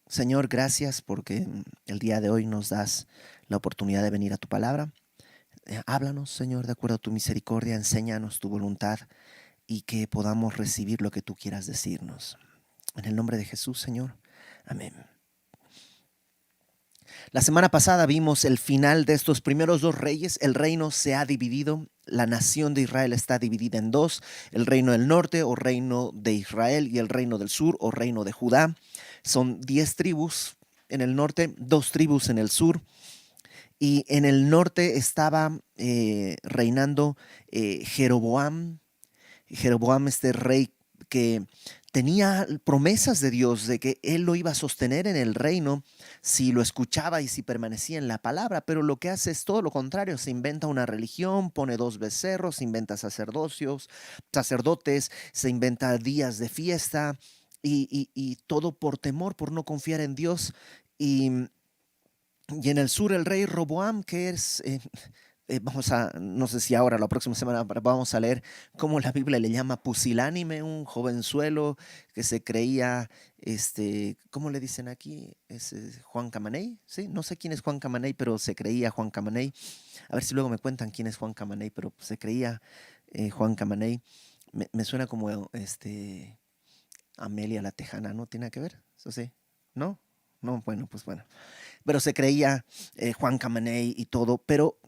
Señor, gracias porque el día de hoy nos das la oportunidad de venir a tu palabra. Háblanos, Señor, de acuerdo a tu misericordia, enséñanos tu voluntad y que podamos recibir lo que tú quieras decirnos. En el nombre de Jesús, Señor. Amén. La semana pasada vimos el final de estos primeros dos reyes. El reino se ha dividido. La nación de Israel está dividida en dos: el reino del norte o reino de Israel y el reino del sur o reino de Judá. Son 10 tribus en el norte, 2 tribus en el sur. Y en el norte estaba reinando Jeroboam. Jeroboam, este rey que tenía promesas de Dios de que él lo iba a sostener en el reino si lo escuchaba y si permanecía en la palabra, pero lo que hace es todo lo contrario: se inventa una religión, pone 2 becerros, se inventa sacerdotes, se inventa días de fiesta y todo por temor, por no confiar en Dios. Y, y en el sur el rey Roboam, que es no sé si ahora, la próxima semana, vamos a leer cómo la Biblia le llama pusilánime, un jovenzuelo que se creía, ¿cómo le dicen aquí? Es Juan Camaney, ¿sí? No sé quién es Juan Camaney, pero se creía Juan Camaney. A ver si luego me cuentan quién es Juan Camaney, pero se creía Juan Camaney. Me suena como Amelia la Tejana, ¿no? ¿Tiene que ver? Eso sí. ¿No? No, bueno, pues bueno. Pero se creía Juan Camaney y todo, pero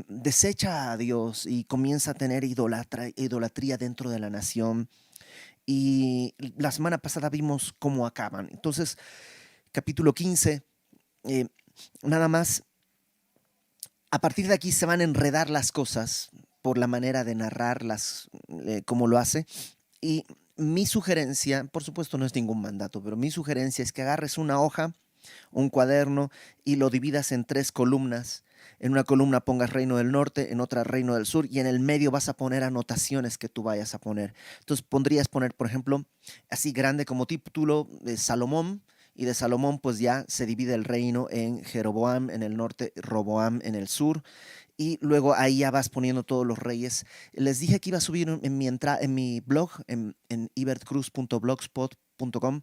desecha a Dios y comienza a tener idolatría dentro de la nación. Y la semana pasada vimos cómo acaban. Entonces, capítulo 15, eh, nada más, a partir de aquí se van a enredar las cosas por la manera de narrarlas, como lo hace. Y mi sugerencia, por supuesto no es ningún mandato, pero mi sugerencia es que agarres una hoja, un cuaderno, y lo dividas en 3 columnas. En una columna pongas reino del norte, en otra reino del sur, y en el medio vas a poner anotaciones que tú vayas a poner. Entonces podrías poner, por ejemplo, así grande como título de Salomón, y de Salomón pues ya se divide el reino en Jeroboam en el norte, Roboam en el sur, y luego ahí ya vas poniendo todos los reyes. Les dije que iba a subir en mi blog, en ibertcruz.blogspot.com,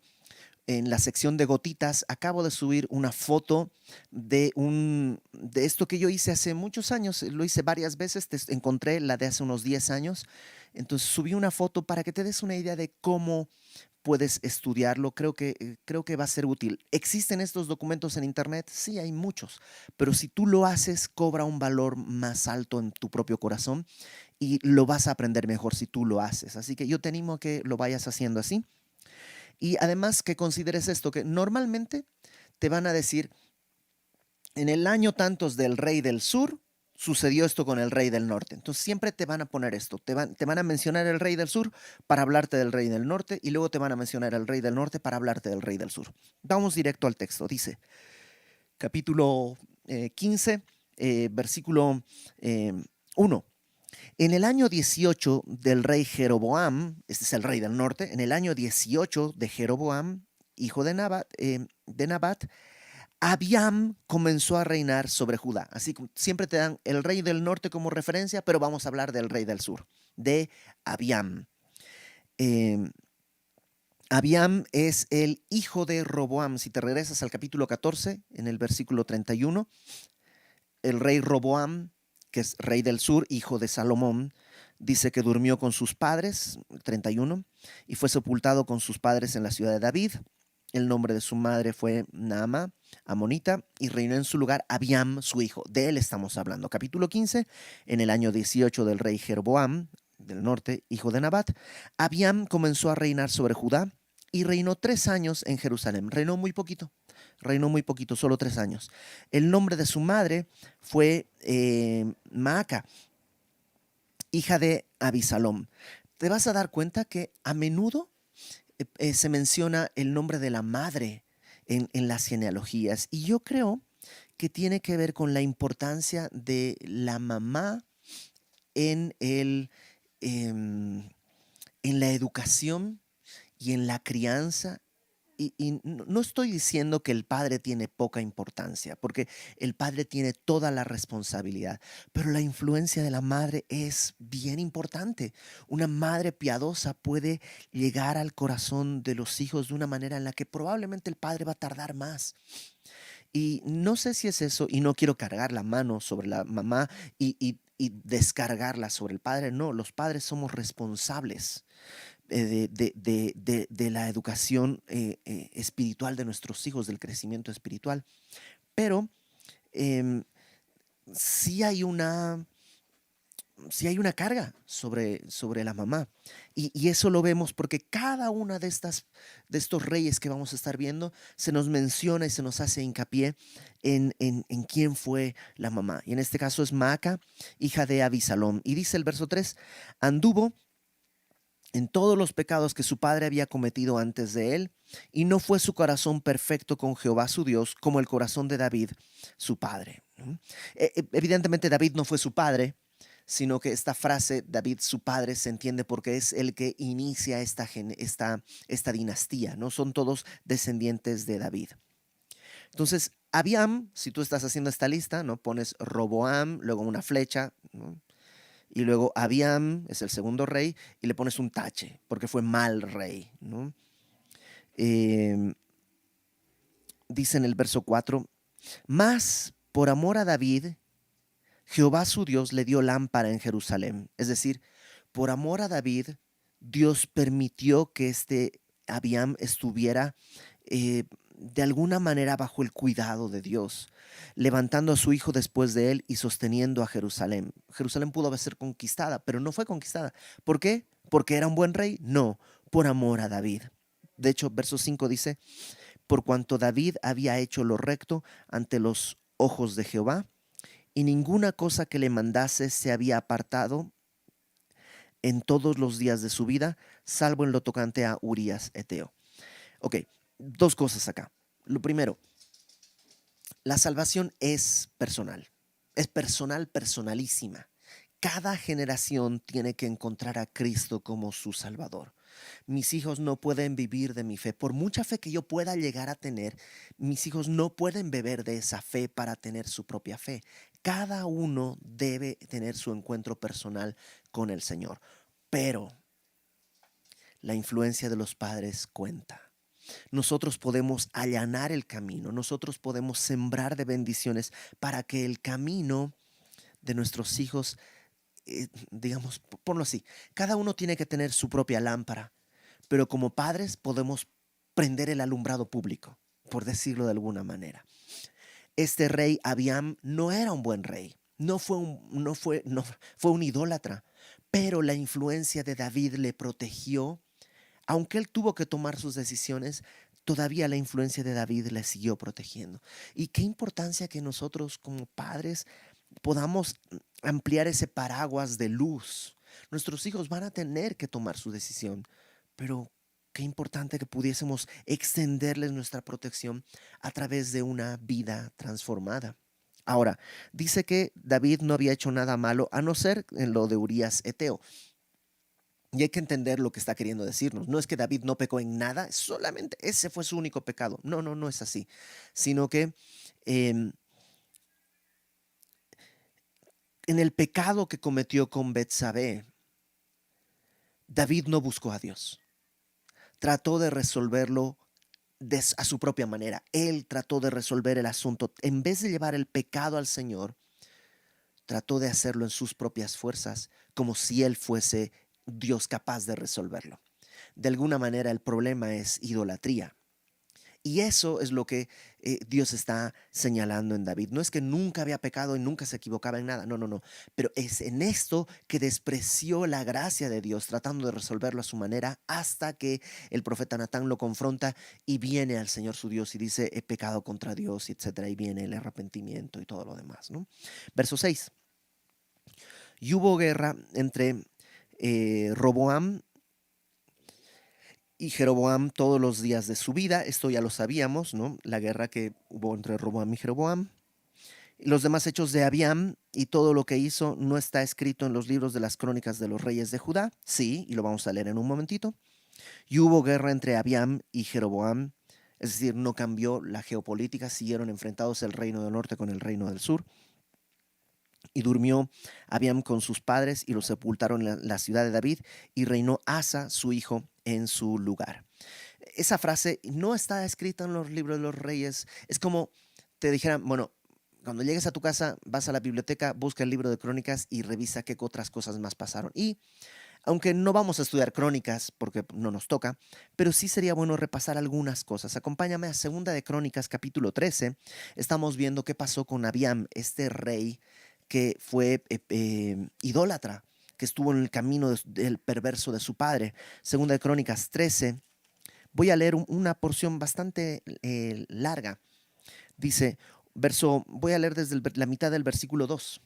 en la sección de gotitas. Acabo de subir una foto de esto que yo hice hace muchos años. Lo hice varias veces, encontré la de hace unos 10 años. Entonces subí una foto para que te des una idea de cómo puedes estudiarlo. Creo que va a ser útil. ¿Existen estos documentos en internet? Sí, hay muchos, pero si tú lo haces, cobra un valor más alto en tu propio corazón y lo vas a aprender mejor si tú lo haces. Así que yo te animo a que lo vayas haciendo así. Y además que consideres esto, que normalmente te van a decir: en el año tantos del rey del sur, sucedió esto con el rey del norte. Entonces siempre te van a poner esto, te van a mencionar el rey del sur para hablarte del rey del norte, y luego te van a mencionar el rey del norte para hablarte del rey del sur. Vamos directo al texto. Dice, capítulo 15, versículo 1. En el año 18 del rey Jeroboam, este es el rey del norte, en el año 18 de Jeroboam, hijo de Nabat, Abiam comenzó a reinar sobre Judá. Así que siempre te dan el rey del norte como referencia, pero vamos a hablar del rey del sur, de Abiam. Eh, Abiam es el hijo de Roboam. Si te regresas al capítulo 14, en el versículo 31, el rey Roboam, que es rey del sur, hijo de Salomón, dice que durmió con sus padres, 31, y fue sepultado con sus padres en la ciudad de David. El nombre de su madre fue Naama, amonita, y reinó en su lugar Abiam, su hijo. De él estamos hablando. Capítulo 15, en el año 18 del rey Jeroboam, del norte, hijo de Nabat, Abiam comenzó a reinar sobre Judá y reinó 3 años en Jerusalén. Reinó muy poquito, solo 3 años. El nombre de su madre fue Maaca, hija de Abisalom. Te vas a dar cuenta que a menudo se menciona el nombre de la madre en las genealogías, y yo creo que tiene que ver con la importancia de la mamá en, en la educación y en la crianza y no estoy diciendo que el padre tiene poca importancia, porque el padre tiene toda la responsabilidad, pero la influencia de la madre es bien importante. Una madre piadosa puede llegar al corazón de los hijos de una manera en la que probablemente el padre va a tardar más. Y no sé si es eso, y no quiero cargar la mano sobre la mamá y descargarla sobre el padre. No, los padres somos responsables de la educación espiritual de nuestros hijos, del crecimiento espiritual. Pero em, sí hay una, sí hay una carga sobre la mamá. Y eso lo vemos porque cada una de estos reyes que vamos a estar viendo, se nos menciona y se nos hace hincapié en quién fue la mamá. Y en este caso es Maaca, hija de Abisalom. Y dice el verso 3: anduvo en todos los pecados que su padre había cometido antes de él, y no fue su corazón perfecto con Jehová su Dios como el corazón de David, su padre. ¿No? Evidentemente David no fue su padre, sino que esta frase, David su padre, se entiende porque es el que inicia esta dinastía, ¿no? Son todos descendientes de David. Entonces, Abiam, si tú estás haciendo esta lista, ¿no? Pones Roboam, luego una flecha, ¿no? Y luego Abiam es el segundo rey y le pones un tache porque fue mal rey, ¿no? Eh, dice en el verso 4: mas por amor a David, Jehová su Dios le dio lámpara en Jerusalén. Es decir, por amor a David, Dios permitió que este Abiam estuviera de alguna manera bajo el cuidado de Dios, levantando a su hijo después de él y sosteniendo a Jerusalén. Jerusalén pudo ser conquistada, pero no fue conquistada. ¿Por qué? ¿Porque era un buen rey? No, por amor a David. De hecho, verso 5 dice: por cuanto David había hecho lo recto ante los ojos de Jehová, y ninguna cosa que le mandase se había apartado en todos los días de su vida, salvo en lo tocante a Urías Eteo. Ok, dos cosas acá. Lo primero, la salvación es personal, personalísima. Cada generación tiene que encontrar a Cristo como su Salvador. Mis hijos no pueden vivir de mi fe. Por mucha fe que yo pueda llegar a tener, mis hijos no pueden beber de esa fe para tener su propia fe. Cada uno debe tener su encuentro personal con el Señor. Pero la influencia de los padres cuenta. Nosotros podemos allanar el camino, nosotros podemos sembrar de bendiciones para que el camino de nuestros hijos, digamos, ponlo así, cada uno tiene que tener su propia lámpara, pero como padres podemos prender el alumbrado público, por decirlo de alguna manera. Este rey Abiam no era un buen rey, fue un idólatra, pero la influencia de David le protegió. Aunque él tuvo que tomar sus decisiones, todavía la influencia de David le siguió protegiendo. Y qué importancia que nosotros como padres podamos ampliar ese paraguas de luz. Nuestros hijos van a tener que tomar su decisión, pero qué importante que pudiésemos extenderles nuestra protección a través de una vida transformada. Ahora, dice que David no había hecho nada malo a no ser en lo de Urías Eteo. Y hay que entender lo que está queriendo decirnos. No es que David no pecó en nada, solamente ese fue su único pecado. No, no, no es así. Sino que eh, en el pecado que cometió con Betsabé, David no buscó a Dios. Trató de resolverlo a su propia manera. Él trató de resolver el asunto. En vez de llevar el pecado al Señor, trató de hacerlo en sus propias fuerzas, como si él fuese Dios capaz de resolverlo. De alguna manera el problema es idolatría. Y eso es lo que Dios está señalando en David. No es que nunca había pecado y nunca se equivocaba en nada. No, no, no. Pero es en esto que despreció la gracia de Dios, tratando de resolverlo a su manera, hasta que el profeta Natán lo confronta y viene al Señor su Dios y dice: he pecado contra Dios, etc. Y viene el arrepentimiento y todo lo demás, ¿no? Verso 6. Y hubo guerra entre Roboam y Jeroboam todos los días de su vida. Esto ya lo sabíamos, ¿no? La guerra que hubo entre Roboam y Jeroboam. Los demás hechos de Abiam y todo lo que hizo no está escrito en los libros de las crónicas de los reyes de Judá. Sí, y lo vamos a leer en un momentito. Y hubo guerra entre Abiam y Jeroboam Es decir, no cambió la geopolítica, siguieron enfrentados el reino del norte con el reino del sur. Y durmió Abiam con sus padres y lo sepultaron en la ciudad de David y reinó Asa, su hijo, en su lugar. Esa frase no está escrita en los libros de los reyes. Es como te dijeran, bueno, cuando llegues a tu casa, vas a la biblioteca, busca el libro de crónicas y revisa qué otras cosas más pasaron. Y aunque no vamos a estudiar crónicas porque no nos toca, pero sí sería bueno repasar algunas cosas. Acompáñame a Segunda de Crónicas, capítulo 13. Estamos viendo qué pasó con Abiam, este rey que fue idólatra, que estuvo en el camino del perverso de su padre. Segunda de Crónicas 13. Voy a leer una porción bastante larga. Dice, voy a leer desde la mitad del versículo 2.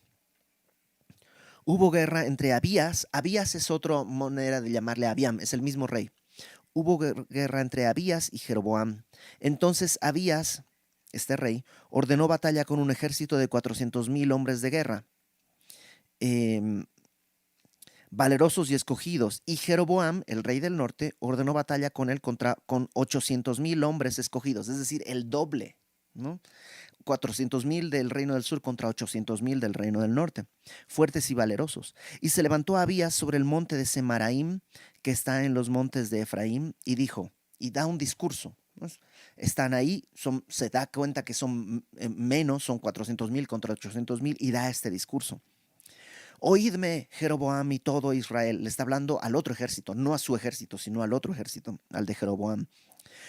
Hubo guerra entre Abías. Abías es otra manera de llamarle a Abiam, es el mismo rey. Hubo guerra entre Abías y Jeroboam. Entonces Abías, este rey, ordenó batalla con un ejército de 400,000 hombres de guerra, eh, valerosos y escogidos. Y Jeroboam, el rey del norte, ordenó batalla con él con 800,000 hombres escogidos, es decir, el doble, ¿no? 400,000 del reino del sur contra 800,000 del reino del norte, fuertes y valerosos. Y se levantó Abías sobre el monte de Semaraim, que está en los montes de Efraín, y dijo, y da un discurso. Están ahí, se da cuenta que son menos, son 400,000 contra 800,000, y da este discurso. Oídme, Jeroboam y todo Israel. Le está hablando al otro ejército, no a su ejército, sino al otro ejército, al de Jeroboam.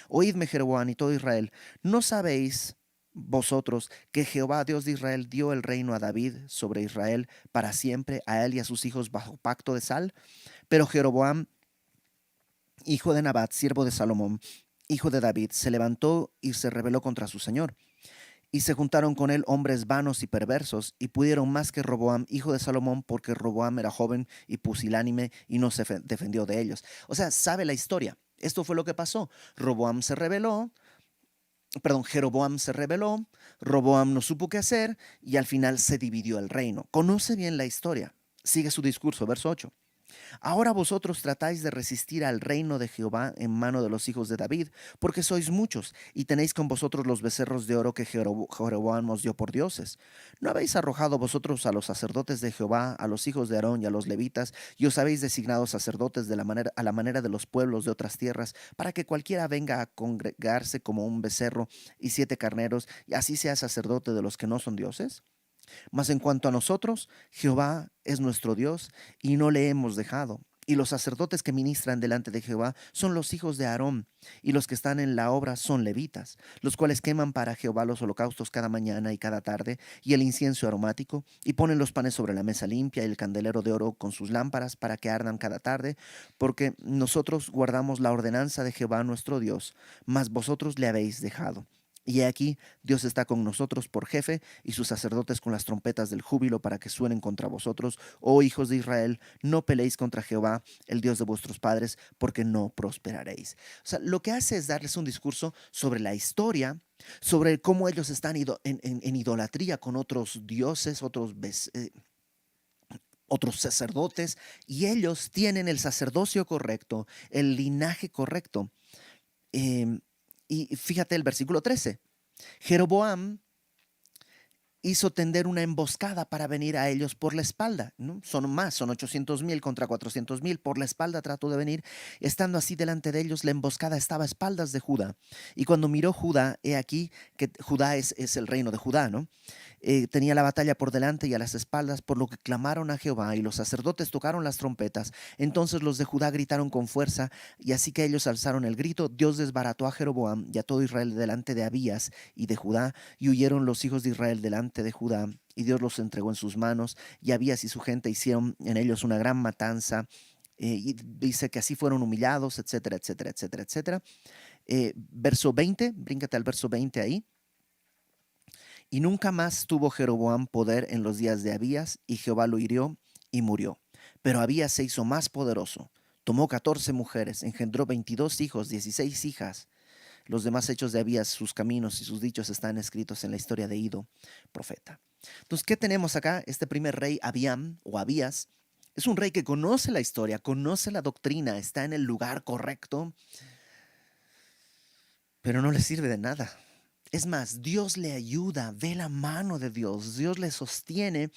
Oídme, Jeroboam y todo Israel. ¿No sabéis vosotros que Jehová, Dios de Israel, dio el reino a David sobre Israel para siempre, a él y a sus hijos bajo pacto de sal? Pero Jeroboam, hijo de Nabat, siervo de Salomón, hijo de David, se levantó y se rebeló contra su señor. Y se juntaron con él hombres vanos y perversos, y pudieron más que Roboam, hijo de Salomón, porque Roboam era joven y pusilánime y no se defendió de ellos. O sea, sabe la historia. Esto fue lo que pasó. Jeroboam se rebeló, Roboam no supo qué hacer y al final se dividió el reino. Conoce bien la historia. Sigue su discurso, verso 8. Ahora vosotros tratáis de resistir al reino de Jehová en mano de los hijos de David, porque sois muchos, y tenéis con vosotros los becerros de oro que Jeroboam os dio por dioses. ¿No habéis arrojado vosotros a los sacerdotes de Jehová, a los hijos de Aarón y a los levitas, y os habéis designado sacerdotes a la manera de los pueblos de otras tierras, para que cualquiera venga a congregarse como un becerro y 7 carneros, y así sea sacerdote de los que no son dioses? Mas en cuanto a nosotros, Jehová es nuestro Dios y no le hemos dejado. Y los sacerdotes que ministran delante de Jehová son los hijos de Aarón, y los que están en la obra son levitas, los cuales queman para Jehová los holocaustos cada mañana y cada tarde, y el incienso aromático, y ponen los panes sobre la mesa limpia y el candelero de oro con sus lámparas para que ardan cada tarde, porque nosotros guardamos la ordenanza de Jehová nuestro Dios, mas vosotros le habéis dejado. Y aquí Dios está con nosotros por jefe y sus sacerdotes con las trompetas del júbilo para que suenen contra vosotros, oh hijos de Israel, no peleéis contra Jehová, el Dios de vuestros padres, porque no prosperaréis. O sea, lo que hace es darles un discurso sobre la historia, sobre cómo ellos están en idolatría con otros dioses, otros sacerdotes, y ellos tienen el sacerdocio correcto, el linaje correcto. Em, y fíjate el versículo 13. Jeroboam hizo tender una emboscada para venir a ellos por la espalda, ¿no? Son 800,000 contra 400,000, por la espalda trató de venir, estando así delante de ellos, la emboscada estaba a espaldas de Judá, y cuando miró Judá, he aquí que Judá es el reino de Judá, ¿no? Tenía la batalla por delante y a las espaldas, por lo que clamaron a Jehová, y los sacerdotes tocaron las trompetas. Entonces los de Judá gritaron con fuerza, y así que ellos alzaron el grito, Dios desbarató a Jeroboam y a todo Israel delante de Abías y de Judá, y huyeron los hijos de Israel delante de Judá, y Dios los entregó en sus manos, y Abías y su gente hicieron en ellos una gran matanza, y dice que así fueron humillados, etcétera, etcétera, etcétera, etcétera. Verso 20, bríncate al verso 20 ahí. Y nunca más tuvo Jeroboam poder en los días de Abías, y Jehová lo hirió y murió. Pero Abías se hizo más poderoso. Tomó 14 mujeres, engendró 22 hijos, 16 hijas. Los demás hechos de Abías, sus caminos y sus dichos están escritos en la historia de Ido, profeta. Entonces, ¿qué tenemos acá? Este primer rey, Abiam o Abías, es un rey que conoce la historia, conoce la doctrina, está en el lugar correcto, pero no le sirve de nada. Es más, Dios le ayuda, ve la mano de Dios, Dios le sostiene,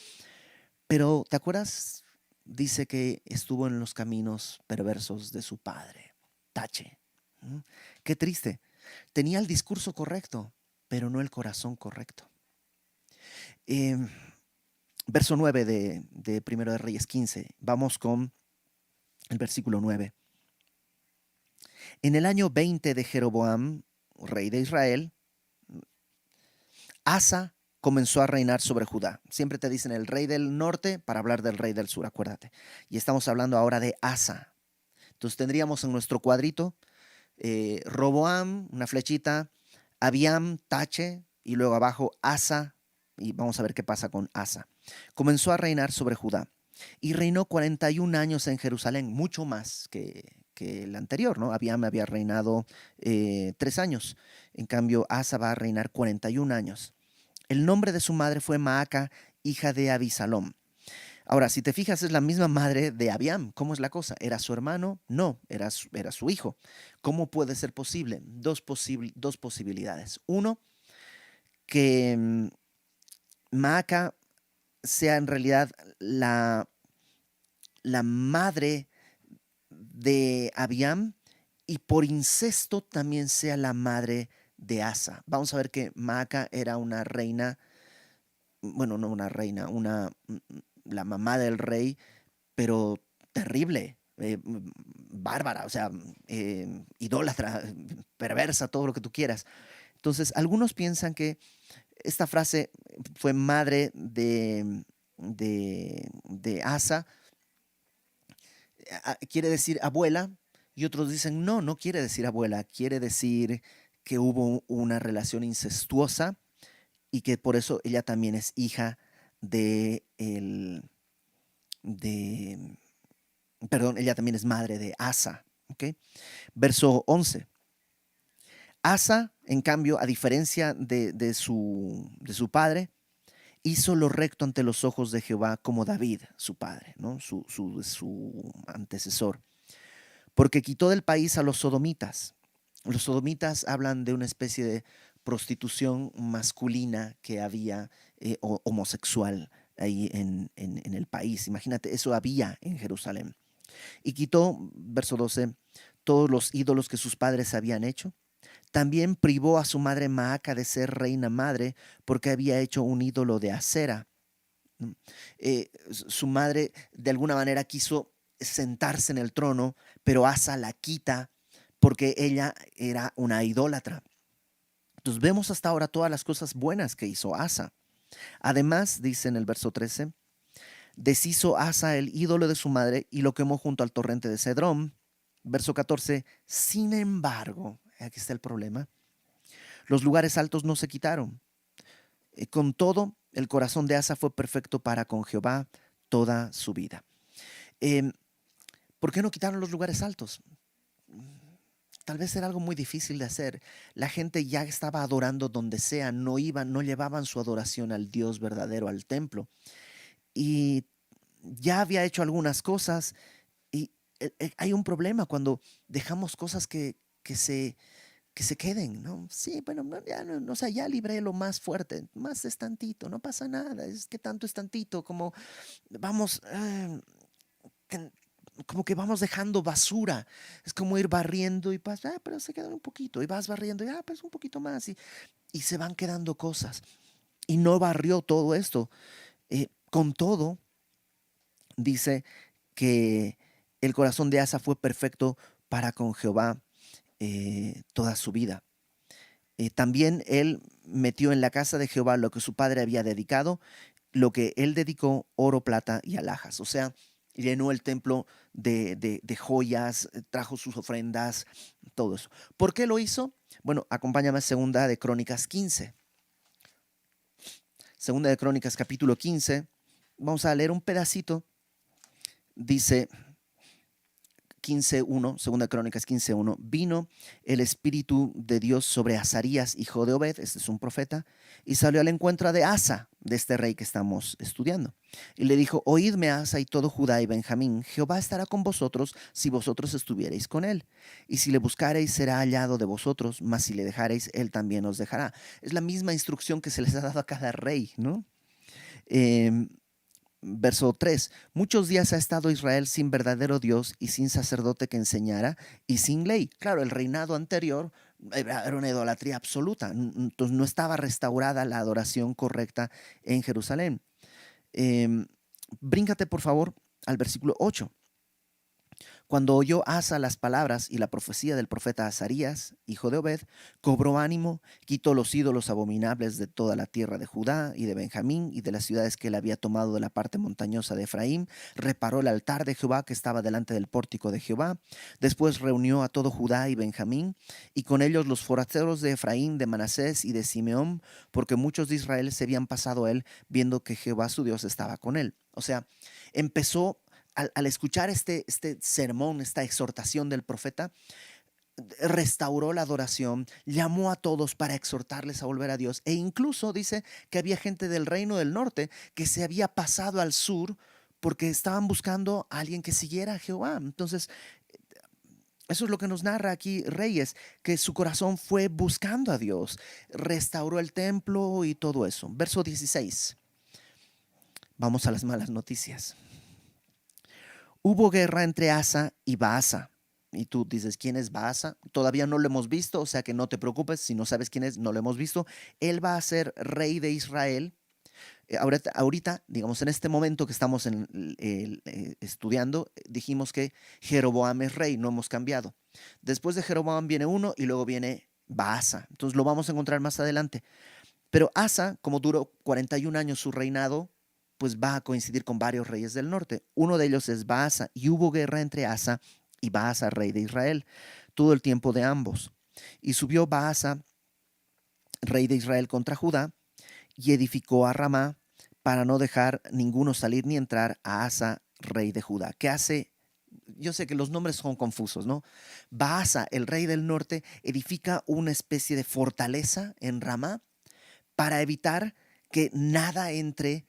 pero ¿te acuerdas? Dice que estuvo en los caminos perversos de su padre. Tache. ¿Mm? Qué triste. Tenía el discurso correcto, pero no el corazón correcto. Eh, Verso 9 de Primero de Reyes 15. Vamos con el versículo 9. En el año 20 de Jeroboam, rey de Israel, Asa comenzó a reinar sobre Judá. Siempre te dicen el rey del norte para hablar del rey del sur, acuérdate. Y estamos hablando ahora de Asa. Entonces tendríamos en nuestro cuadrito Roboam, una flechita, Abiam, tache, y luego abajo Asa, y vamos a ver qué pasa con Asa. Comenzó a reinar sobre Judá y reinó 41 años en Jerusalén, mucho más que el anterior, ¿no? Abiam había reinado 3 años, en cambio Asa va a reinar 41 años. El nombre de su madre fue Maaca, hija de Abisalom. Ahora, si te fijas, es la misma madre de Abiam. ¿Cómo es la cosa? ¿Era su hermano? No, era su hijo. ¿Cómo puede ser posible? Dos posibilidades. Uno, que Maaca sea en realidad la madre de Abiam y por incesto también sea la madre de Asa. Vamos a ver que Maaca era una reina, bueno, no una reina, la mamá del rey, pero terrible, bárbara, o sea, idólatra, perversa, todo lo que tú quieras. Entonces, algunos piensan que esta frase fue madre de Asa, quiere decir abuela, y otros dicen no, no quiere decir abuela, quiere decir que hubo una relación incestuosa y que por eso ella también es hija de el, de, perdón, ella también es madre de Asa. ¿Ok? Verso 11. Asa, en cambio, a diferencia de su padre, hizo lo recto ante los ojos de Jehová como David, su padre, ¿no? Su antecesor, porque quitó del país a los sodomitas. Los sodomitas hablan de una especie de prostitución masculina que había, homosexual ahí en el país. Imagínate, eso había en Jerusalén. Y quitó, verso 12, todos los ídolos que sus padres habían hecho. También privó a su madre Maaca de ser reina madre porque había hecho un ídolo de acera. Su madre de alguna manera quiso sentarse en el trono, pero Asa la quita porque ella era una idólatra. Entonces vemos hasta ahora todas las cosas buenas que hizo Asa. Además, dice en el verso 13, deshizo Asa el ídolo de su madre y lo quemó junto al torrente de Cedrón. Verso 14, sin embargo, aquí está el problema, los lugares altos no se quitaron. Con todo, el corazón de Asa fue perfecto para con Jehová toda su vida. Eh, ¿Por qué no quitaron los lugares altos? Tal vez era algo muy difícil de hacer. La gente ya estaba adorando donde sea, no iban, no llevaban su adoración al Dios verdadero, al templo. Y ya había hecho algunas cosas y hay un problema cuando dejamos cosas que se queden, ¿no? Sí, bueno, no, ya, no, o sea, ya libré lo más fuerte, más es tantito, no pasa nada, es que tanto es tantito, como vamos, como que vamos dejando basura, es como ir barriendo y pasa, pero se quedan un poquito, y vas barriendo, y pues un poquito más, y se van quedando cosas, y no barrió todo esto. Con todo, dice que el corazón de Asa fue perfecto para con Jehová toda su vida. También él metió en la casa de Jehová lo que su padre había dedicado, lo que él dedicó, oro, plata y alhajas. O sea, llenó el templo de joyas, trajo sus ofrendas, todo eso. ¿Por qué lo hizo? Bueno, acompáñame a Segunda de Crónicas 15. Segunda de Crónicas capítulo 15. Vamos a leer un pedacito. Dice 15:1, Segunda Crónicas 15:1, vino el Espíritu de Dios sobre Azarías, hijo de Obed, este es un profeta, y salió al encuentro de Asa. de este rey que estamos estudiando. Y le dijo, oídme Asa y todo Judá y Benjamín, Jehová estará con vosotros si vosotros estuviereis con él. Y si le buscareis será hallado de vosotros, mas si le dejareis, él también os dejará. Es la misma instrucción que se les ha dado a cada rey, ¿no? Eh, Verso 3. Muchos días ha estado Israel sin verdadero Dios y sin sacerdote que enseñara y sin ley. Claro, el reinado anterior era una idolatría absoluta. Entonces no estaba restaurada la adoración correcta en Jerusalén. Eh, Bríncate por favor al versículo 8. Cuando oyó Asa las palabras y la profecía del profeta Azarías, hijo de Obed, cobró ánimo, quitó los ídolos abominables de toda la tierra de Judá y de Benjamín y de las ciudades que él había tomado de la parte montañosa de Efraín, reparó el altar de Jehová que estaba delante del pórtico de Jehová, después reunió a todo Judá y Benjamín, y con ellos los forasteros de Efraín, de Manasés y de Simeón, porque muchos de Israel se habían pasado a él, viendo que Jehová su Dios estaba con él. O sea, empezó al escuchar este sermón, esta exhortación del profeta, restauró la adoración, llamó a todos para exhortarles a volver a Dios e incluso dice que había gente del reino del norte que se había pasado al sur porque estaban buscando a alguien que siguiera a Jehová. Entonces, eso es lo que nos narra aquí Reyes, que su corazón fue buscando a Dios, restauró el templo y todo eso. Verso 16. Vamos a las malas noticias. Hubo guerra entre Asa y Baasa. Y tú dices, ¿quién es Baasa? Todavía no lo hemos visto, o sea que no te preocupes, si no sabes quién es, no lo hemos visto. Él va a ser rey de Israel. Ahorita, digamos, en este momento que estamos estudiando, dijimos que Jeroboam es rey, no hemos cambiado. Después de Jeroboam viene uno y luego viene Baasa. Entonces lo vamos a encontrar más adelante. Pero Asa, como duró 41 años su reinado, pues va a coincidir con varios reyes del norte. Uno de ellos es Baasa, y hubo guerra entre Asa y Baasa, rey de Israel, todo el tiempo de ambos. Y subió Baasa, rey de Israel, contra Judá, y edificó a Ramá para no dejar ninguno salir ni entrar a Asa, rey de Judá. ¿Qué hace? Yo sé que los nombres son confusos, ¿no? Baasa, el rey del norte, edifica una especie de fortaleza en Ramá para evitar que nada entre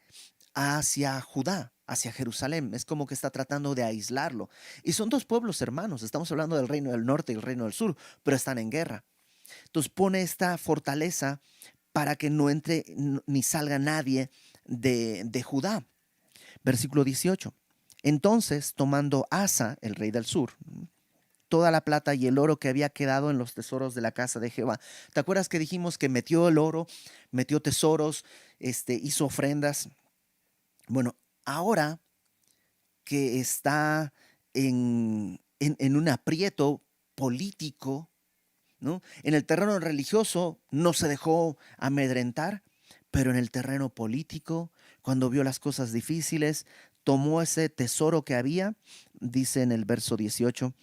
hacia Judá, hacia Jerusalén. Es como que está tratando de aislarlo. Y son dos pueblos hermanos. Estamos hablando del reino del norte y el reino del sur, pero están en guerra. Entonces pone esta fortaleza para que no entre ni salga nadie de Judá. Versículo 18. Entonces, tomando Asa, el rey del sur, toda la plata y el oro que había quedado en los tesoros de la casa de Jehová. ¿Te acuerdas que dijimos que metió el oro, metió tesoros, hizo ofrendas? Bueno, ahora que está en un aprieto político, ¿no? En el terreno religioso no se dejó amedrentar, pero en el terreno político, cuando vio las cosas difíciles, tomó ese tesoro que había, dice en el verso 18,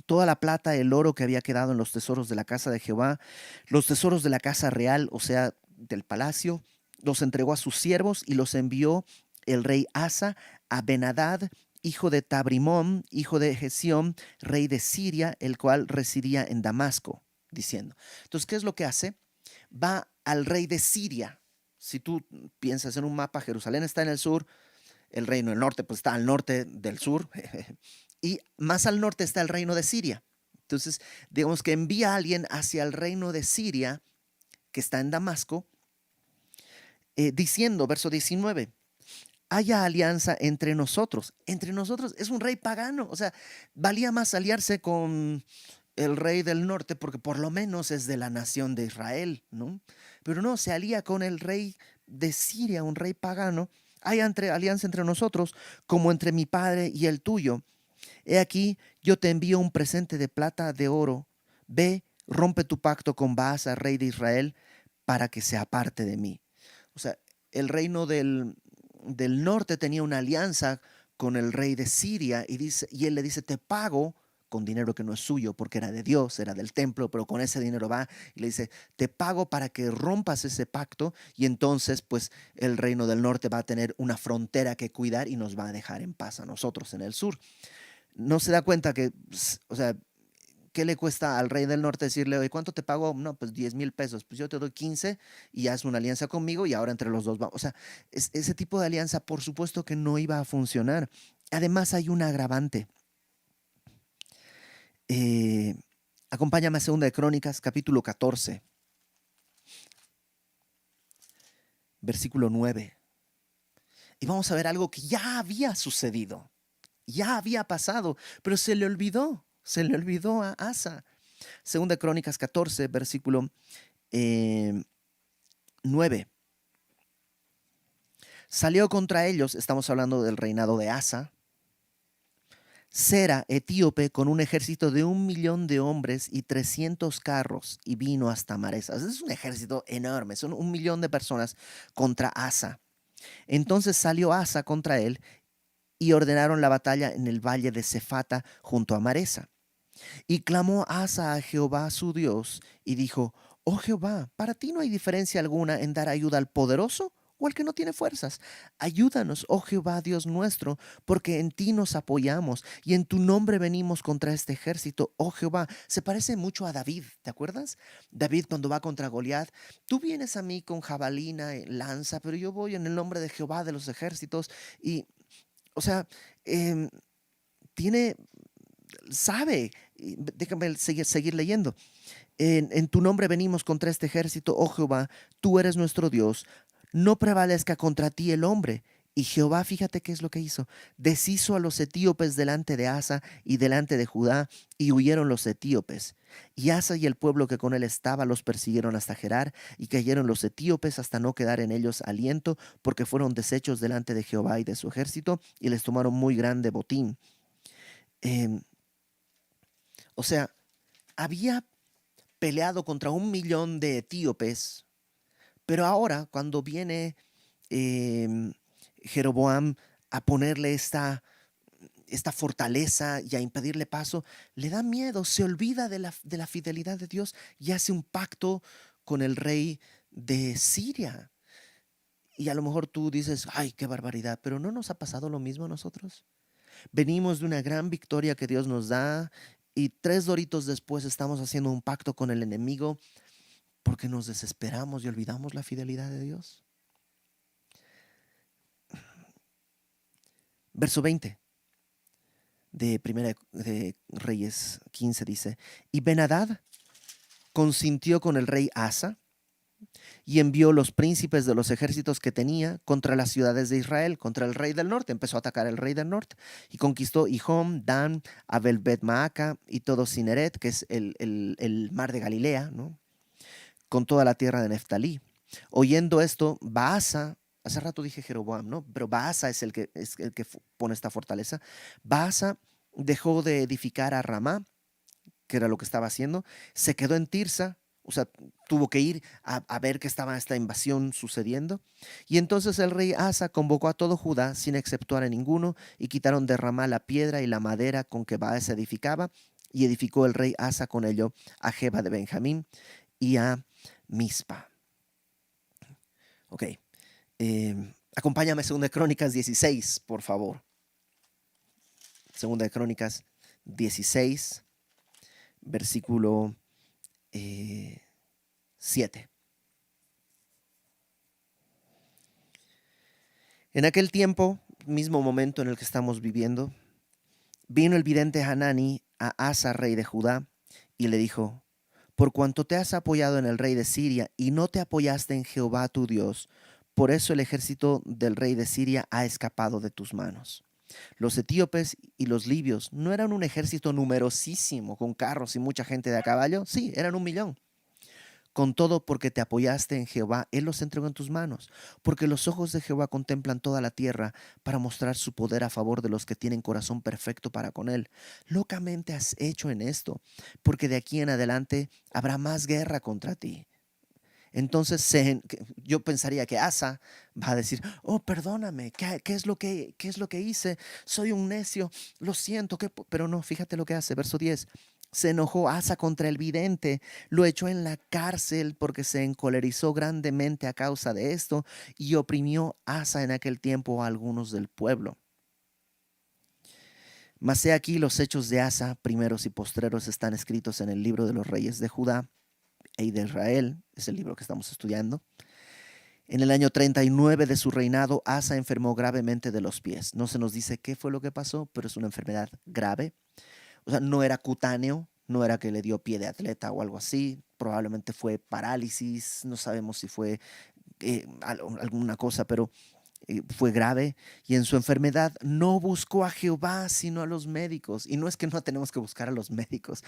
toda la plata, el oro que había quedado en los tesoros de la casa de Jehová, los tesoros de la casa real, o sea, del palacio, los entregó a sus siervos y los envió el rey Asa a Benadad, hijo de Tabrimón, hijo de Gesión, rey de Siria, el cual residía en Damasco, diciendo. Entonces, ¿qué es lo que hace? Va al rey de Siria. Si tú piensas en un mapa, Jerusalén está en el sur, el reino del norte pues está al norte del sur, y más al norte está el reino de Siria. Entonces, digamos que envía a alguien hacia el reino de Siria, que está en Damasco, diciendo, verso 19, haya alianza entre nosotros. Entre nosotros es un rey pagano. O sea, valía más aliarse con el rey del norte porque por lo menos es de la nación de Israel, ¿no? Pero no, se alía con el rey de Siria, un rey pagano. Hay alianza entre nosotros como entre mi padre y el tuyo. He aquí, yo te envío un presente de plata, de oro. Ve, rompe tu pacto con Baasa, rey de Israel, para que se aparte de mí. O sea, el reino del norte tenía una alianza con el rey de Siria y él le dice, te pago con dinero que no es suyo porque era de Dios, era del templo, pero con ese dinero va y le dice, te pago para que rompas ese pacto y entonces pues el reino del norte va a tener una frontera que cuidar y nos va a dejar en paz a nosotros en el sur. No se da cuenta que, o sea, ¿qué le cuesta al rey del norte decirle, oye, ¿cuánto te pago? No, pues 10,000 pesos. Pues yo te doy 15 y haz una alianza conmigo y ahora entre los dos vamos. O sea, ese tipo de alianza, por supuesto que no iba a funcionar. Además, hay un agravante. Eh, Acompáñame a Segunda de Crónicas, capítulo 14, versículo 9. Y vamos a ver algo que ya había sucedido, ya había pasado, pero se le olvidó a Asa. Segunda de Crónicas 14, versículo eh, 9. Salió contra ellos, estamos hablando del reinado de Asa, Sera, etíope, con un ejército de 1,000,000 de hombres y 300 carros, y vino hasta Maresas. Es un ejército enorme, son 1,000,000 de personas contra Asa. Entonces salió Asa contra él y ordenaron la batalla en el valle de Cefata junto a Maresa. Y clamó Asa a Jehová su Dios y dijo, oh Jehová, para ti no hay diferencia alguna en dar ayuda al poderoso o al que no tiene fuerzas. Ayúdanos, oh Jehová Dios nuestro, porque en ti nos apoyamos y en tu nombre venimos contra este ejército, oh Jehová. Se parece mucho a David, ¿te acuerdas? David cuando va contra Goliat, tú vienes a mí con jabalina, lanza, pero yo voy en el nombre de Jehová de los ejércitos. Y, o sea, em, tiene sabe, déjame seguir leyendo. En tu nombre venimos contra este ejército, oh Jehová, tú eres nuestro Dios, no prevalezca contra ti el hombre. Y Jehová, fíjate qué es lo que hizo. Deshizo a los etíopes delante de Asa y delante de Judá, y huyeron los etíopes. Y Asa y el pueblo que con él estaba los persiguieron hasta Gerar, y cayeron los etíopes hasta no quedar en ellos aliento, porque fueron deshechos delante de Jehová y de su ejército, y les tomaron muy grande botín. Em, o sea, había peleado contra 1,000,000 de etíopes, pero ahora cuando viene em, Jeroboam a ponerle esta fortaleza y a impedirle paso, le da miedo, se olvida de la fidelidad de Dios y hace un pacto con el rey de Siria. Y a lo mejor tú dices, ay, qué barbaridad, pero ¿no nos ha pasado lo mismo a nosotros? Venimos de una gran victoria que Dios nos da y 3 doritos después estamos haciendo un pacto con el enemigo porque nos desesperamos y olvidamos la fidelidad de Dios. Verso 20 de Primera de Reyes 15 dice, y Ben-Hadad consintió con el rey Asa y envió los príncipes de los ejércitos que tenía contra las ciudades de Israel, contra el rey del norte. Empezó a atacar al rey del norte y conquistó Hijom, Dan, Abel-Bet-Maaca y todo Cineret, que es el mar de Galilea, ¿no? Con toda la tierra de Neftalí. Oyendo esto, Baasa, hace rato dije Jeroboam, ¿no? Pero Baasa es el que pone esta fortaleza. Baasa dejó de edificar a Ramá, que era lo que estaba haciendo, se quedó en Tirsa, o sea, tuvo que ir a ver que estaba esta invasión sucediendo. Y entonces el rey Asa convocó a todo Judá sin exceptuar a ninguno y quitaron de Ramá la piedra y la madera con que Baasa edificaba y edificó el rey Asa con ello a Geba de Benjamín y a Mispa. Ok, acompáñame a 2 Crónicas 16, por favor. 2 Crónicas 16, versículo 7. En aquel tiempo, mismo momento en el que estamos viviendo, vino el vidente Hanani a Asa, rey de Judá, y le dijo, por cuanto te has apoyado en el rey de Siria y no te apoyaste en Jehová tu Dios, por eso el ejército del rey de Siria ha escapado de tus manos. Los etíopes y los libios no eran un ejército numerosísimo con carros y mucha gente de a caballo, sí, eran 1,000,000. Con todo, porque te apoyaste en Jehová, Él los entregó en tus manos. Porque los ojos de Jehová contemplan toda la tierra para mostrar su poder a favor de los que tienen corazón perfecto para con Él. Locamente has hecho en esto, porque de aquí en adelante habrá más guerra contra ti. Entonces yo pensaría que Asa va a decir, oh, perdóname, ¿qué es lo que hice? Soy un necio, lo siento. Pero no, fíjate lo que hace, verso 10. Se enojó Asa contra el vidente, lo echó en la cárcel porque se encolerizó grandemente a causa de esto y oprimió Asa en aquel tiempo a algunos del pueblo. Mas he aquí los hechos de Asa, primeros y postreros, están escritos en el libro de los reyes de Judá y de Israel, es el libro que estamos estudiando. En el año 39 de su reinado, Asa enfermó gravemente de los pies. No se nos dice qué fue lo que pasó, pero es una enfermedad grave. O sea, no era cutáneo, no era que le dio pie de atleta o algo así. Probablemente fue parálisis, no sabemos si fue alguna cosa, pero fue grave. Y en su enfermedad no buscó a Jehová, sino a los médicos. Y no es que no tenemos que buscar a los médicos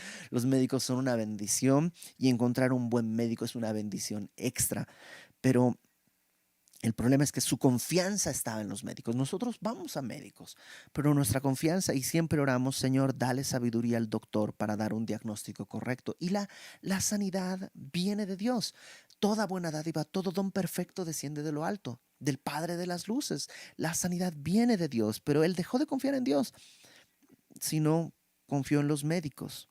son una bendición y encontrar un buen médico es una bendición extra. Pero el problema es que su confianza estaba en los médicos. Nosotros vamos a médicos, pero nuestra confianza, y siempre oramos, Señor, dale sabiduría al doctor para dar un diagnóstico correcto. Y la sanidad viene de Dios. Toda buena dádiva, todo don perfecto desciende de lo alto, del Padre de las luces. La sanidad viene de Dios, pero él dejó de confiar en Dios, sino confió en los médicos.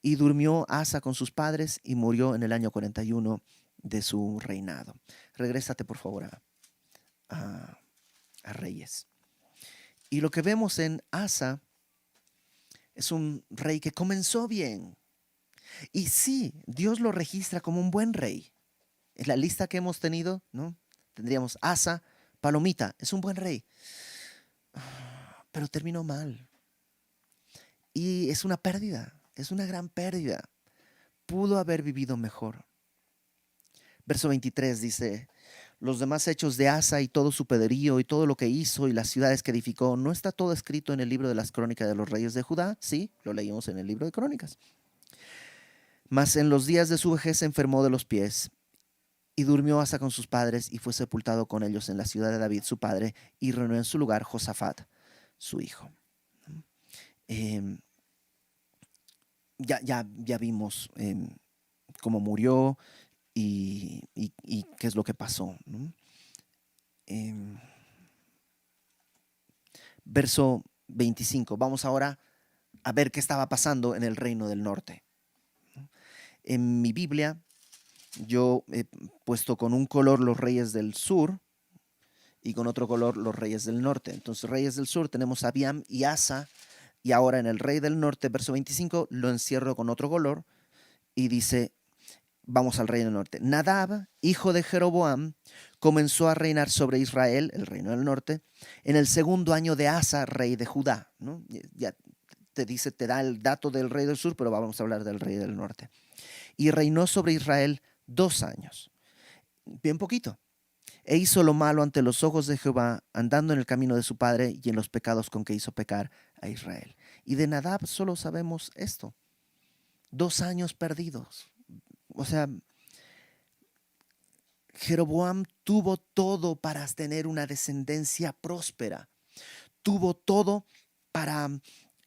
Y durmió Asa con sus padres y murió en el año 41 de su reinado. Regrésate, por favor, a, a Reyes. Y lo que vemos en Asa es un rey que comenzó bien. Y sí, Dios lo registra como un buen rey. En la lista que hemos tenido, ¿no? Tendríamos Asa, palomita, es un buen rey. Pero terminó mal. Y es una pérdida, es una gran pérdida. Pudo haber vivido mejor. Verso 23 dice: los demás hechos de Asa y todo su poderío y todo lo que hizo y las ciudades que edificó, ¿no está todo escrito en el libro de las crónicas de los reyes de Judá? Sí, lo leímos en el libro de crónicas. Mas en los días de su vejez se enfermó de los pies y durmió Asa con sus padres y fue sepultado con ellos en la ciudad de David su padre y reinó en su lugar Josafat su hijo. Eh, ya vimos cómo murió y qué es lo que pasó, ¿no? Verso 25. Vamos ahora a ver qué estaba pasando en el reino del norte. En mi Biblia yo he puesto con un color los reyes del sur y con otro color los reyes del norte. Entonces, reyes del sur tenemos a Abiam y Asa, y ahora en el rey del norte, verso 25, lo encierro con otro color y dice, vamos al rey del norte. Nadab, hijo de Jeroboam, comenzó a reinar sobre Israel, el reino del norte, en el segundo año de Asa, rey de Judá, ¿no? Ya te dice, te da el dato del rey del sur, pero vamos a hablar del rey del norte. Y reinó sobre Israel 2 años, bien poquito. E hizo lo malo ante los ojos de Jehová, andando en el camino de su padre y en los pecados con que hizo pecar a Israel. Y de Nadab solo sabemos esto: 2 años perdidos. O sea, Jeroboam tuvo todo para tener una descendencia próspera. Tuvo todo para,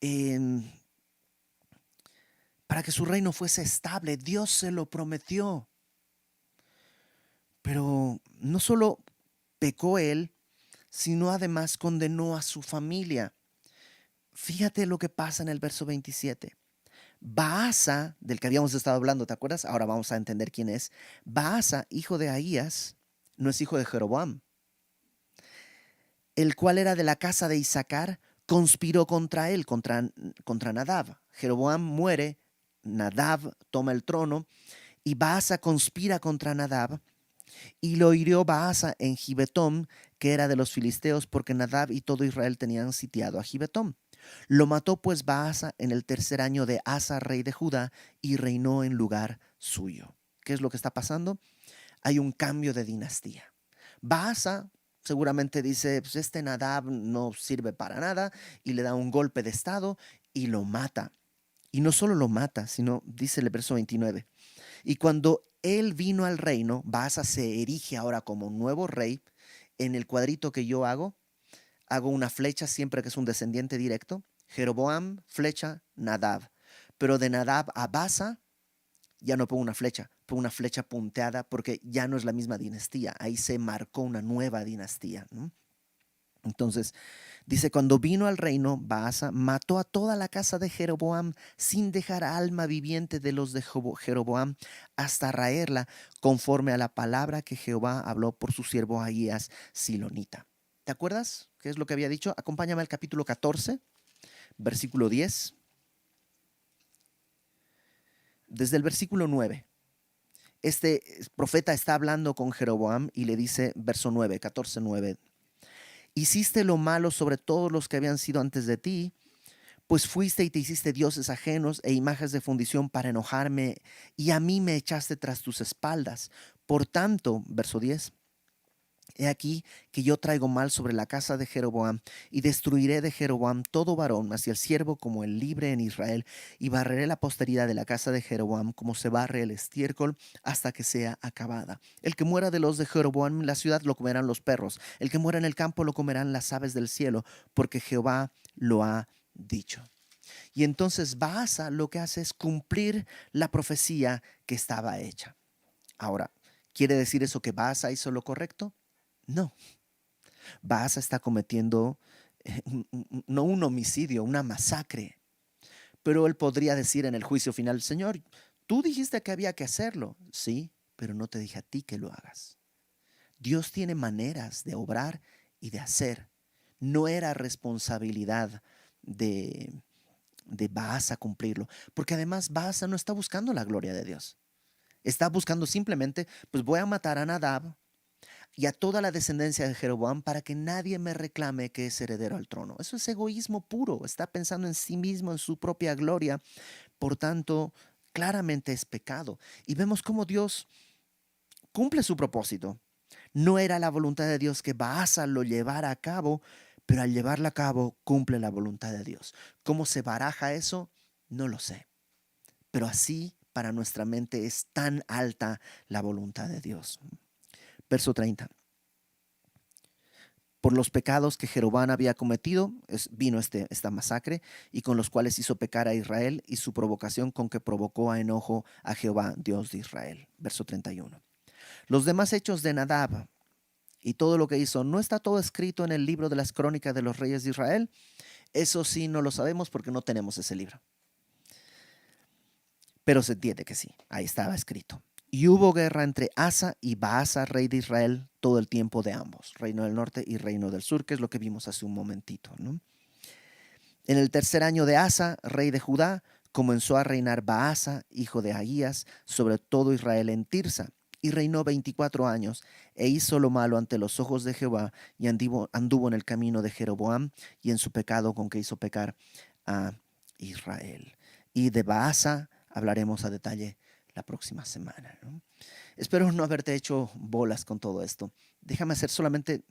eh, para que su reino fuese estable. Dios se lo prometió. Pero no solo pecó él, sino además condenó a su familia. Fíjate lo que pasa en el verso 27. Baasa, del que habíamos estado hablando, ¿te acuerdas? Ahora vamos a entender quién es. Baasa, hijo de Ahías, no es hijo de Jeroboam, el cual era de la casa de Isaacar, conspiró contra él, contra Nadab. Jeroboam muere, Nadab toma el trono y Baasa conspira contra Nadab y lo hirió Baasa en Gibetón, que era de los filisteos, porque Nadab y todo Israel tenían sitiado a Gibetón. Lo mató pues Baasa en el tercer año de Asa, rey de Judá, y reinó en lugar suyo. ¿Qué es lo que está pasando? Hay un cambio de dinastía. Baasa seguramente dice, pues este Nadab no sirve para nada, y le da un golpe de estado y lo mata. Y no solo lo mata, sino, dice el verso 29, y cuando él vino al reino, Baasa se erige ahora como nuevo rey. En el cuadrito que yo hago una flecha siempre que es un descendiente directo. Jeroboam, flecha, Nadab. Pero de Nadab a Baasa ya no pongo una flecha punteada porque ya no es la misma dinastía. Ahí se marcó una nueva dinastía, ¿no? Entonces, dice, cuando vino al reino, Baasa mató a toda la casa de Jeroboam sin dejar alma viviente de los de Jeroboam hasta raerla, conforme a la palabra que Jehová habló por su siervo Ahías Silonita. ¿Te acuerdas qué es lo que había dicho? Acompáñame al capítulo 14, versículo 10, desde el versículo 9. Este profeta está hablando con Jeroboam y le dice, verso 9, 14:9, hiciste lo malo sobre todos los que habían sido antes de ti, pues fuiste y te hiciste dioses ajenos e imágenes de fundición para enojarme, y a mí me echaste tras tus espaldas. Por tanto, verso 10, he aquí que yo traigo mal sobre la casa de Jeroboam, y destruiré de Jeroboam todo varón, así el siervo como el libre en Israel, y barreré la posteridad de la casa de Jeroboam como se barre el estiércol hasta que sea acabada. El que muera de los de Jeroboam en la ciudad lo comerán los perros, el que muera en el campo lo comerán las aves del cielo, porque Jehová lo ha dicho. Y entonces Baasa lo que hace es cumplir la profecía que estaba hecha. Ahora, ¿quiere decir eso que Baasa hizo lo correcto? No. Baasa está cometiendo no un homicidio, una masacre. Pero él podría decir en el juicio final, Señor, tú dijiste que había que hacerlo. Sí, pero no te dije a ti que lo hagas. Dios tiene maneras de obrar y de hacer. No era responsabilidad de Baasa cumplirlo, porque además Baasa no está buscando la gloria de Dios. Está buscando simplemente, pues voy a matar a Nadab y a toda la descendencia de Jeroboam para que nadie me reclame que es heredero al trono. Eso es egoísmo puro, está pensando en sí mismo, en su propia gloria, por tanto, claramente es pecado. Y vemos cómo Dios cumple su propósito. No era la voluntad de Dios que Baasa lo llevara a cabo, pero al llevarla a cabo cumple la voluntad de Dios. ¿Cómo se baraja eso? No lo sé. Pero así para nuestra mente es tan alta la voluntad de Dios. Verso 30. Por los pecados que Jeroboam había cometido, vino esta masacre, y con los cuales hizo pecar a Israel, y su provocación con que provocó a enojo a Jehová, Dios de Israel. Verso 31. Los demás hechos de Nadab y todo lo que hizo, ¿no está todo escrito en el libro de las crónicas de los reyes de Israel? Eso sí, no lo sabemos porque no tenemos ese libro. Pero se entiende que sí, ahí estaba escrito. Y hubo guerra entre Asa y Baasa, rey de Israel, todo el tiempo de ambos, reino del norte y reino del sur, que es lo que vimos hace un momentito, ¿no? En el tercer año de Asa, rey de Judá, comenzó a reinar Baasa, hijo de Ahías, sobre todo Israel en Tirsa, y reinó 24 años, e hizo lo malo ante los ojos de Jehová, y anduvo en el camino de Jeroboam, y en su pecado con que hizo pecar a Israel. Y de Baasa hablaremos a detalle la próxima semana, ¿no? Espero no haberte hecho bolas con todo esto. Déjame hacer solamente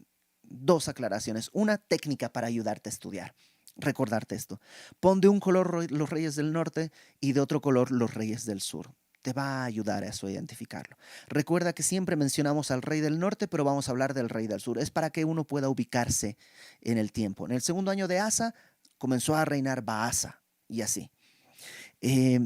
dos aclaraciones. Una técnica para ayudarte a estudiar. Recordarte esto. Pon de un color los reyes del norte y de otro color los reyes del sur. Te va a ayudar a eso, a identificarlo. Recuerda que siempre mencionamos al rey del norte, pero vamos a hablar del rey del sur. Es para que uno pueda ubicarse en el tiempo. En el segundo año de Asa comenzó a reinar Baasa y así. Eh,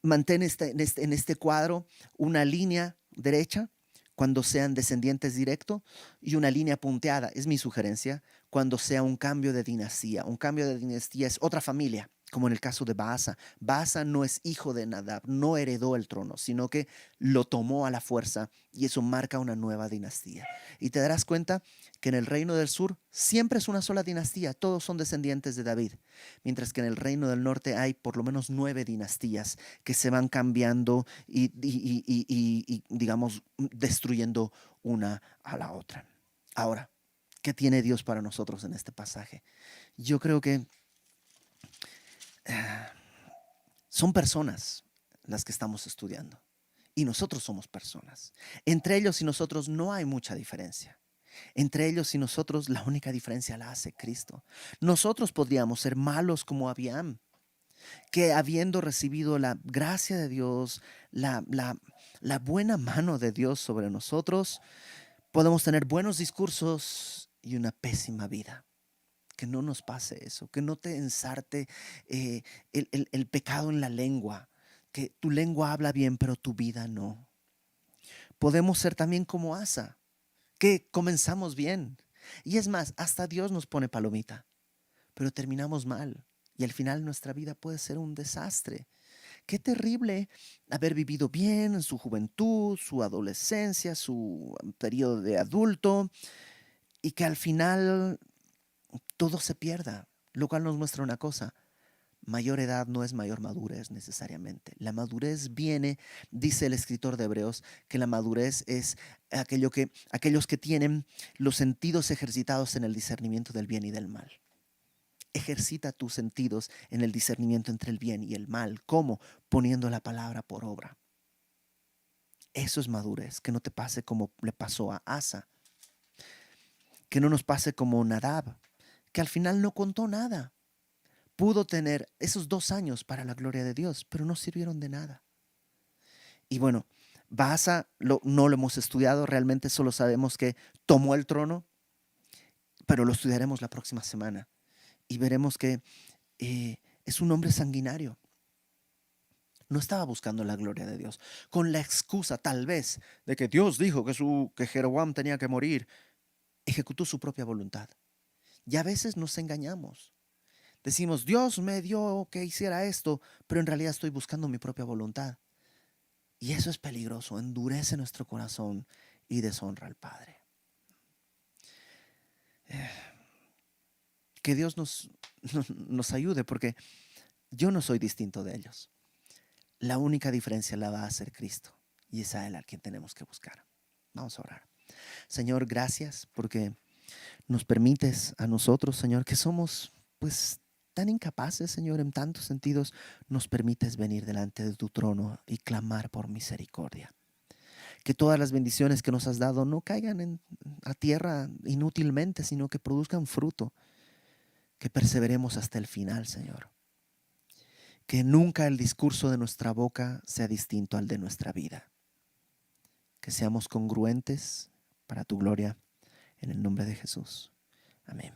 Mantén en este cuadro una línea derecha cuando sean descendientes directos y una línea punteada, es mi sugerencia, cuando sea un cambio de dinastía. Un cambio de dinastía es otra familia, como en el caso de Baasa. Baasa no es hijo de Nadab, no heredó el trono, sino que lo tomó a la fuerza y eso marca una nueva dinastía. Y te darás cuenta que en el reino del sur siempre es una sola dinastía, todos son descendientes de David, mientras que en el reino del norte hay por lo menos 9 dinastías que se van cambiando y digamos, destruyendo una a la otra. Ahora, ¿qué tiene Dios para nosotros en este pasaje? Yo creo que son personas las que estamos estudiando y nosotros somos personas. Entre ellos y nosotros no hay mucha diferencia. Entre ellos y nosotros la única diferencia la hace Cristo. Nosotros podríamos ser malos como Abiam, que habiendo recibido la gracia de Dios, la buena mano de Dios sobre nosotros, podemos tener buenos discursos y una pésima vida. Que no nos pase eso, que no te ensarte el pecado en la lengua, que tu lengua habla bien, pero tu vida no. Podemos ser también como Asa, que comenzamos bien. Y es más, hasta Dios nos pone palomita, pero terminamos mal. Y al final nuestra vida puede ser un desastre. Qué terrible haber vivido bien en su juventud, su adolescencia, su periodo de adulto, y que al final todo se pierda. lo cual nos muestra una cosa: mayor edad no es mayor madurez necesariamente. La madurez viene, dice el escritor de Hebreos, que la madurez es aquellos que tienen los sentidos ejercitados en el discernimiento del bien y del mal. Ejercita tus sentidos en el discernimiento entre el bien y el mal. ¿Cómo? Poniendo la palabra por obra. Eso es madurez. Que no te pase como le pasó a Asa. Que no nos pase como Nadab, que al final no contó nada. Pudo tener esos 2 años para la gloria de Dios, pero no sirvieron de nada. Y bueno, Baasa no lo hemos estudiado, realmente solo sabemos que tomó el trono, pero lo estudiaremos la próxima semana y veremos que es un hombre sanguinario. No estaba buscando la gloria de Dios, con la excusa tal vez de que Dios dijo que Jeroboam tenía que morir. Ejecutó su propia voluntad. Y a veces nos engañamos. Decimos, Dios me dio que hiciera esto, pero en realidad estoy buscando mi propia voluntad. Y eso es peligroso, endurece nuestro corazón y deshonra al Padre. Que Dios nos ayude, porque yo no soy distinto de ellos. La única diferencia la va a hacer Cristo, y es a Él a quien tenemos que buscar. Vamos a orar. Señor, gracias porque nos permites a nosotros, Señor, que somos pues tan incapaces, Señor, en tantos sentidos, nos permites venir delante de tu trono y clamar por misericordia. Que todas las bendiciones que nos has dado no caigan a tierra inútilmente, sino que produzcan fruto. Que perseveremos hasta el final, Señor. Que nunca el discurso de nuestra boca sea distinto al de nuestra vida. Que seamos congruentes para tu gloria, en el nombre de Jesús. Amén.